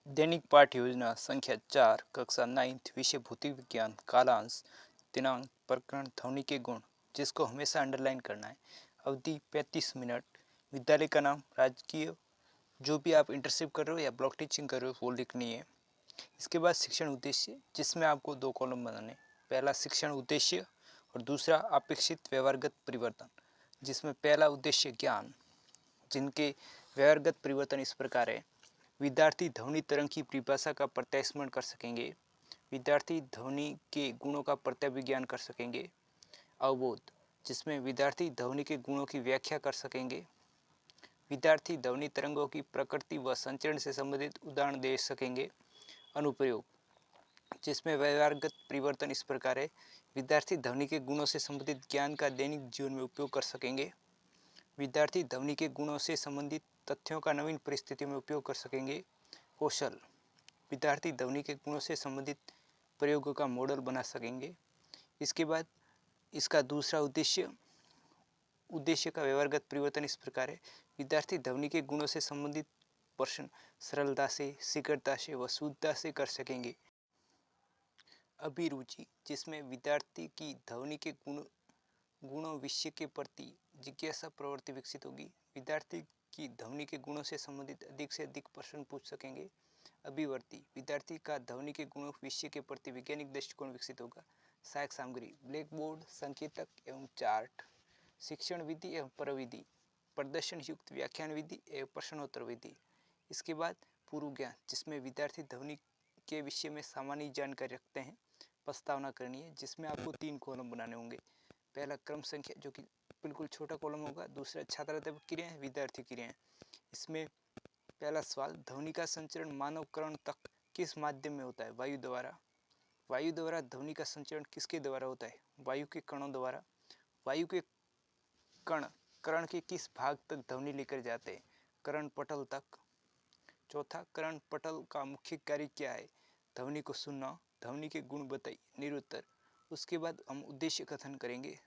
दैनिक पाठ योजना संख्या 4 कक्षा 9th विषय भौतिक विज्ञान कालांश दिनांक प्रकरण ध्वनि के गुण जिसको हमेशा अंडरलाइन करना है। अवधि 35 मिनट। विद्यालय का नाम राजकीय जो भी आप इंटर्नशिप कर रहे हो या ब्लॉक टीचिंग कर रहे हो वो लिखनी है। इसके बाद शिक्षण उद्देश्य जिसमें आपको 2 कॉलम बनाने। पहला शिक्षण उद्देश्य और दूसरा अपेक्षित व्यवहारगत परिवर्तन जिसमें पहला उद्देश्य ज्ञान जिनके व्यवहारगत परिवर्तन इस प्रकार है। विद्यार्थी ध्वनि तरंग की परिभाषा का प्रत्यास्मरण कर सकेंगे। विद्यार्थी ध्वनि के गुणों का प्रत्याविज्ञान कर सकेंगे। अवबोध जिसमें विद्यार्थी ध्वनि के गुणों की व्याख्या कर सकेंगे। विद्यार्थी ध्वनि तरंगों की प्रकृति व संचरण से संबंधित उदाहरण दे सकेंगे। अनुप्रयोग जिसमें व्यवहारगत परिवर्तन इस प्रकार है। विद्यार्थी ध्वनि के गुणों से संबंधित ज्ञान का दैनिक जीवन में उपयोग कर सकेंगे। विद्यार्थी ध्वनि के गुणों से संबंधित तथ्यों का नवीन परिस्थितियों में उपयोग कर सकेंगे। कौशल विद्यार्थी ध्वनि के गुणों से संबंधित प्रयोगों का मॉडल बना सकेंगे। इसके बाद इसका दूसरा उद्देश्य का व्यवहारगत परिवर्तन इस प्रकार है। विद्यार्थी ध्वनि के गुणों से संबंधित प्रश्न सरलता से शीघ्रता से व शुद्धता से कर सकेंगे। अभिरुचि जिसमें विद्यार्थी की ध्वनि के गुणों विषय के प्रति जिज्ञासा प्रवृत्ति विकसित होगी। विद्यार्थी की ध्वनि के गुणों से संबंधित अधिक से अधिक प्रश्न पूछ सकेंगे। अभिवर्ती विद्यार्थी का ध्वनि के गुणों विषय के प्रति वैज्ञानिक दृष्टिकोण विकसित होगा। सहायक सामग्री ब्लैक बोर्ड संकेतक एवं चार्ट। शिक्षण विधि एवं प्रविधि प्रदर्शन युक्त व्याख्यान विधि एवं प्रश्नोत्तर विधि। इसके बाद पूर्व ज्ञान जिसमें विद्यार्थी ध्वनि के विषय में सामान्य जानकारी रखते हैं। प्रस्तावना करनी है जिसमें आपको 3 कॉलम बनाने होंगे। पहला क्रम संख्या जो कि बिल्कुल छोटा कॉलम होगा। दूसरा छात्राध्यापक क्रियाएं विद्यार्थी क्रियाएं। इसमें पहला सवाल ध्वनि का संचरण मानव कर्ण तक किस माध्यम में होता है? वायु द्वारा। वायु द्वारा ध्वनि का संचरण किसके द्वारा होता है? वायु के कणों द्वारा। वायु के कण कर्ण के किस भाग तक ध्वनि लेकर जाते हैं? कर्ण पटल तक। चौथा कर्ण पटल का मुख्य कार्य क्या है? ध्वनि को सुनना। ध्वनि के गुण बताइए। निरुत्तर। उसके बाद हम उद्देश्य कथन करेंगे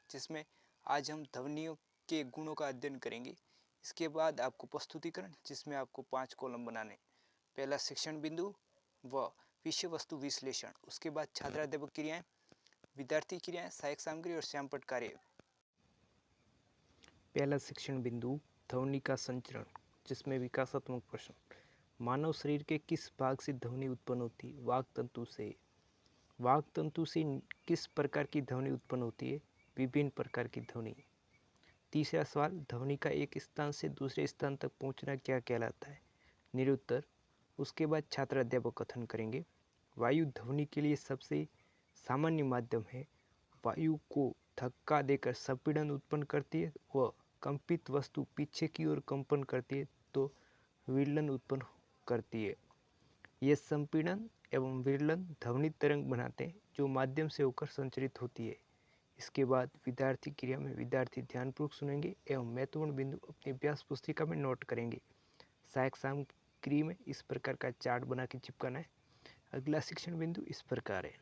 जिसमें आज हम ध्वनियों के गुणों का अध्ययन करेंगे। इसके बाद आपको प्रस्तुतिकरण जिसमें आपको 5 कॉलम बनाने। पहला शिक्षण बिंदु व विषय वस्तु विश्लेषण। उसके बाद छात्राध्यापक क्रियाएं विद्यार्थी क्रियाएं सहायक सामग्री और श्यामपट्ट कार्य। पहला शिक्षण बिंदु ध्वनि का संचरण जिसमें विकासात्मक प्रश्न। मानव शरीर के किस भाग से ध्वनि उत्पन्न होती है? वाक तंतु से। वाक तंतु से किस प्रकार की ध्वनि उत्पन्न होती है? विभिन्न प्रकार की ध्वनि। तीसरा सवाल ध्वनि का एक स्थान से दूसरे स्थान तक पहुंचना क्या कहलाता है? निरुत्तर। उसके बाद छात्राध्यापक कथन करेंगे। वायु ध्वनि के लिए सबसे सामान्य माध्यम है। वायु को धक्का देकर संपीड़न उत्पन्न करती है व कंपित वस्तु पीछे की ओर कंपन करती है तो विरलन उत्पन्न करती है। यह संपीड़न एवं विरलन ध्वनि तरंग बनाते हैं जो माध्यम से होकर संचरित होती है। इसके बाद विद्यार्थी क्रिया में विद्यार्थी ध्यानपूर्वक सुनेंगे एवं महत्वपूर्ण बिंदु अपनी अभ्यास पुस्तिका में नोट करेंगे। सहायक सामग्री में इस प्रकार का चार्ट बना के चिपकाना है। अगला शिक्षण बिंदु इस प्रकार है।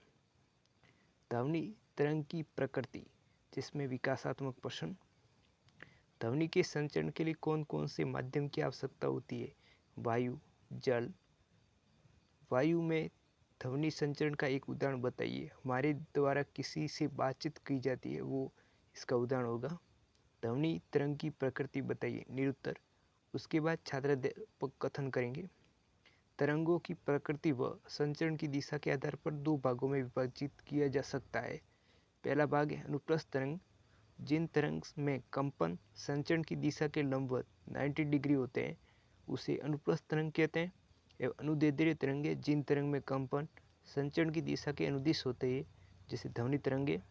ध्वनि तरंग की प्रकृति जिसमें विकासात्मक प्रश्न। ध्वनि के संचरण के लिए कौन कौन से माध्यम की आवश्यकता होती है? वायु, जल। वायु में ध्वनि संचरण का एक उदाहरण बताइए। हमारे द्वारा किसी से बातचीत की जाती है वो इसका उदाहरण होगा। ध्वनि तरंग की प्रकृति बताइए। निरुत्तर। उसके बाद छात्राध्यापक कथन करेंगे। तरंगों की प्रकृति व संचरण की दिशा के आधार पर 2 भागों में विभाजित किया जा सकता है। पहला भाग है अनुप्रस्थ तरंग। जिन तरंग में कंपन संचरण की दिशा के लंबवत 90 डिग्री होते हैं उसे अनुप्रस्थ तरंग कहते हैं। एवं अनुदैर्ध्य तरंगे जिन तरंग में कंपन संचरण की दिशा के अनुदिश होते हैं जैसे ध्वनि तरंगे।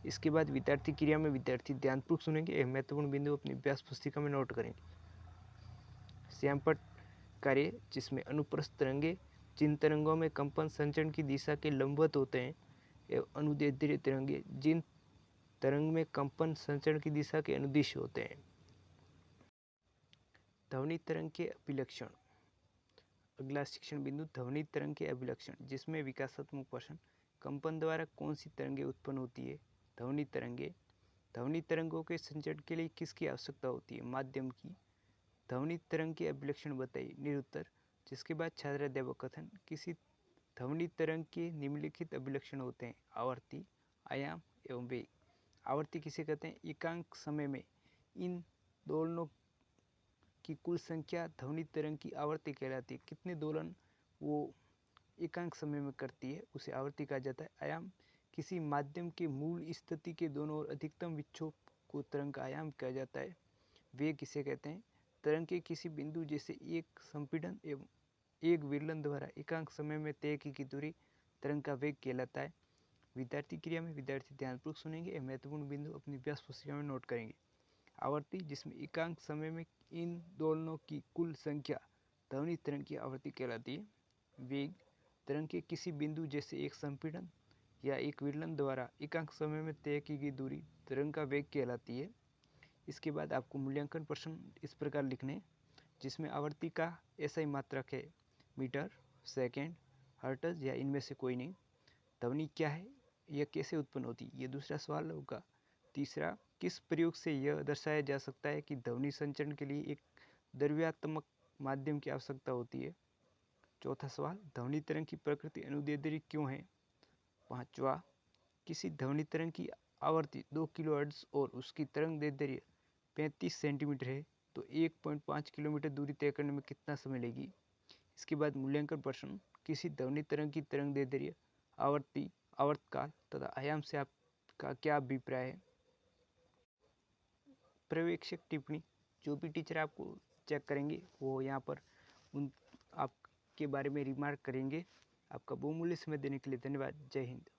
इसके बाद विद्यार्थी क्रिया में विद्यार्थी ध्यानपूर्वक सुनेंगे एवं महत्वपूर्ण बिंदु अपनी अभ्यास पुस्तिका में नोट करेंगे। श्यामपट्ट कार्य जिसमें अनुप्रस्थ तरंगे जिन तरंगों में कंपन संचरण की दिशा के लंबवत होते हैं एवं अनुदैर्ध्य तरंगे जिन तरंग में कंपन संचरण की दिशा के अनुदिश होते हैं। ध्वनि तरंग के अभिलक्षण। अगला शिक्षण बिंदु ध्वनि तरंग के अभिलक्षण जिसमें विकासात्मक प्रश्न। कंपन द्वारा कौन सी तरंगे उत्पन्न होती है? ध्वनि तरंगे। ध्वनि तरंगों के संचरण के लिए किसकी आवश्यकता होती है? माध्यम की। ध्वनि तरंग के अभिलक्षण बताइए। निरुत्तर। जिसके बाद छात्राध्यापक कथन, किसी ध्वनि तरंग के निम्नलिखित अभिलक्षण होते हैं, आवर्ती, आयाम एवं वेग। आवर्ती किसे कहते हैं? एकांक समय में इन दोलनों की कुल संख्या ध्वनि तरंग की आवर्ती कहलाती है। कितने दोलन वो एकांक समय में करती है उसे आवर्ती कहा जाता है। आयाम किसी माध्यम के मूल स्थिति के दोनों ओर अधिकतम विक्षोभ को तरंग का आयाम कहा जाता है। वेग किसे कहते हैं? तरंग के किसी बिंदु जैसे एक संपीड़न एवं एक विरलन द्वारा एकांक समय में तय की दूरी तरंग का वेग कहलाता है। विद्यार्थी क्रिया में विद्यार्थी ध्यानपूर्वक सुनेंगे एवं महत्वपूर्ण बिंदु अपनी अभ्यास पुस्तिका में नोट करेंगे। आवर्ती जिसमें एकांक समय में इन दोलनों की कुल संख्या ध्वनि तरंग की आवर्ती कहलाती है। वेग तरंग के किसी बिंदु जैसे एक संपीड़न या एक विरलन द्वारा एकांक समय में तय की गई दूरी तरंग का वेग कहलाती है। इसके बाद आपको मूल्यांकन प्रश्न इस प्रकार लिखने, जिसमें आवर्ती का SI मात्रक है मीटर, सेकेंड, हर्ट्ज या इनमें से कोई नहीं। ध्वनि क्या है, यह कैसे उत्पन्न होती है, ये दूसरा सवाल होगा। तीसरा, किस प्रयोग से यह दर्शाया जा सकता है कि ध्वनि संचरण के लिए एक द्रव्यात्मक माध्यम की आवश्यकता होती है। चौथा सवाल, ध्वनि तरंग की प्रकृति अनुदैर्ध्य क्यों है। पांचवा, किसी ध्वनि तरंग की आवृत्ति 2 किलोहर्ट्ज और उसकी तरंग दैर्ध्य 35 सेंटीमीटर है तो 1.5 किलोमीटर दूरी तय करने में कितना समय लेगी। इसके बाद मूल्यांकन प्रश्न, किसी ध्वनि तरंग की तरंग दैर्ध्य, आवृत्ति, आवर्तकाल तथा आयाम से आपका क्या अभिप्राय है। पर्यवेक्षक टिप्पणी, जो भी टीचर आपको चेक करेंगे वो यहाँ पर उन आपके बारे में रिमार्क करेंगे। आपका बहुमूल्य समय देने के लिए धन्यवाद। जय हिंद।